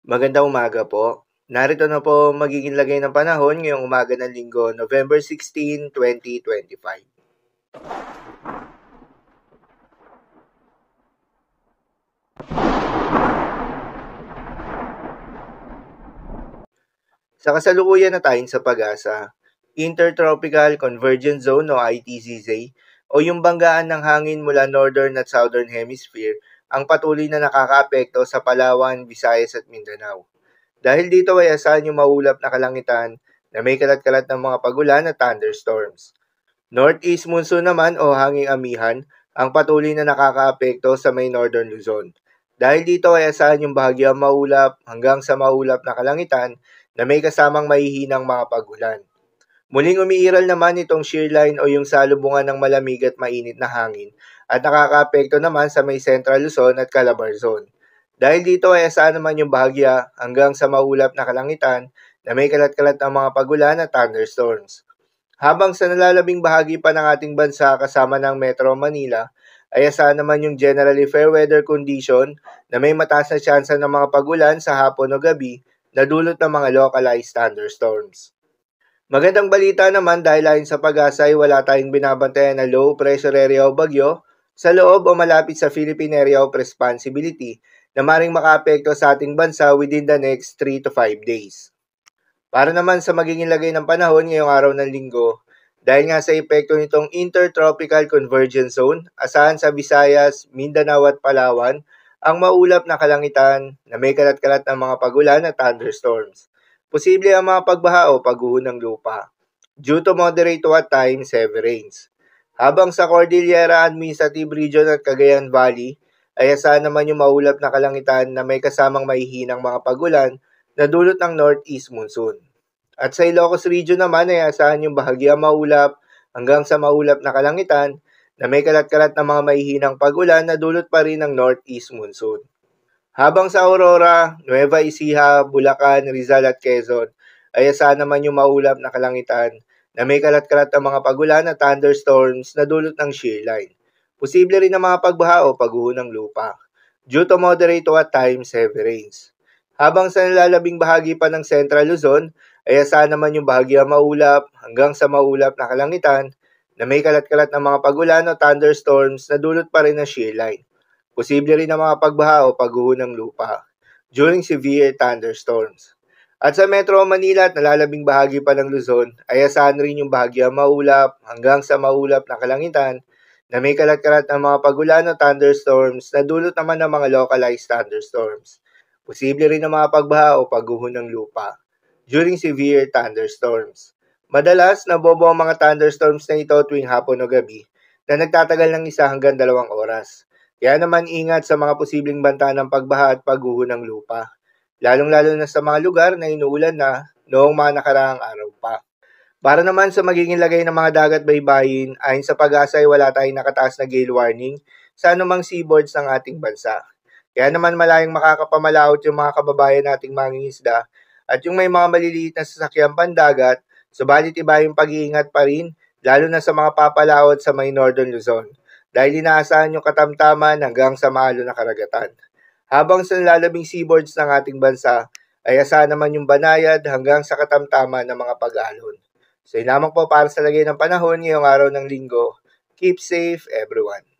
Magandang umaga po. Narito na po magiging lagay ng panahon ngayong umaga ng Linggo, November 16, 2025. Sa kasalukuyan na tayong sa pag-asa, Intertropical Convergence Zone o ITCZ o yung banggaan ng hangin mula Northern at Southern Hemisphere ang patuloy na nakakaapekto sa Palawan, Visayas at Mindanao. Dahil dito ay asahan yung maulap na kalangitan na may kalat-kalat ng mga pagulan at thunderstorms. Northeast monsoon naman o hanging amihan ang patuloy na nakakaapekto sa may Northern Luzon. Dahil dito ay asahan yung bahagyang maulap hanggang sa maulap na kalangitan na may kasamang mahihinang mga pagulan. Muling umiiral naman itong shear line o yung salubungan ng malamig at mainit na hangin at nakakaapekto naman sa may Central Luzon at Calabar Zone. Dahil dito ay asahan naman yung bahagya hanggang sa maulap na kalangitan na may kalat-kalat ng mga pagulan at thunderstorms. Habang sa nalalabing bahagi pa ng ating bansa kasama ng Metro Manila, ay asahan naman yung generally fair weather condition na may mataas na tsansa ng mga pagulan sa hapon o gabi na dulot ng mga localized thunderstorms. Magandang balita naman dahil ayon sa pag-asa ay wala tayong binabantayan na low pressure area o bagyo sa loob o malapit sa Philippine Area of Responsibility na maring makaapekto sa ating bansa within the next 3 to 5 days. Para naman sa magiging lagay ng panahon ngayong araw ng Linggo, dahil nga sa epekto nitong Intertropical Convergence Zone, asahan sa Visayas, Mindanao at Palawan ang maulap na kalangitan na may kalat-kalat ng mga pagulan at thunderstorms. Posible ang mga pagbaha o pagguho ng lupa due to moderate to at times heavy rains. Habang sa Cordillera Administrative Region at Cagayan Valley, ay asahan naman yung maulap na kalangitan na may kasamang mahihinang mga pagulan na dulot ng northeast monsoon. At sa Ilocos Region naman ay asahan yung bahagyang maulap hanggang sa maulap na kalangitan na may kalat-kalat na mga mahihinang pagulan na dulot pa rin ng northeast monsoon. Habang sa Aurora, Nueva Ecija, Bulacan, Rizal at Quezon ay asahan naman yung maulap na kalangitan na may kalat-kalat ng mga pagulan at thunderstorms na dulot ng shear line. Posible rin ang mga pagbaha o pagguho ng lupa due to moderate to at times heavy rains. Habang sa nalalabing bahagi pa ng Central Luzon ay asahan naman yung bahagyang maulap hanggang sa maulap na kalangitan na may kalat-kalat ng mga pagulan o thunderstorms na dulot pa rin ng shear line. Posible rin ang mga pagbaha o pagguho ng lupa during severe thunderstorms. At sa Metro Manila at nalalabing bahagi pa ng Luzon ay asahan rin yung bahagyang maulap hanggang sa maulap na kalangitan na may kalat-kalat ng mga pagulan o thunderstorms na dulot naman ng mga localized thunderstorms. Posible rin ang mga pagbaha o pagguho ng lupa during severe thunderstorms. Madalas, nabobo ang mga thunderstorms na ito tuwing hapon o gabi na nagtatagal ng 1 hanggang 2 oras. Kaya naman ingat sa mga posibleng banta ng pagbaha at pagguho ng lupa, lalong-lalo na sa mga lugar na inuulan na noong mga nakaraang araw pa. Para naman sa magiging lagay ng mga dagat baybayin, ayon sa pag-asa ay wala tayong nakataas na gale warning sa anumang seaboards ng ating bansa. Kaya naman malayang makakapamalaot yung mga kababayan nating mangingisda at yung may mga maliliit na sasakyan pandagat, subalit iba yung pag-iingat pa rin, lalo na sa mga papalaot sa may Northern Luzon dahil inaasahan yung katamtaman hanggang sa maalo na karagatan. Habang sa nalalabing seaboards ng ating bansa, ay asahan naman yung banayad hanggang sa katamtaman ng mga pag-alon. So yun lamang po para sa lagay ng panahon ngayong araw ng Linggo. Keep safe everyone.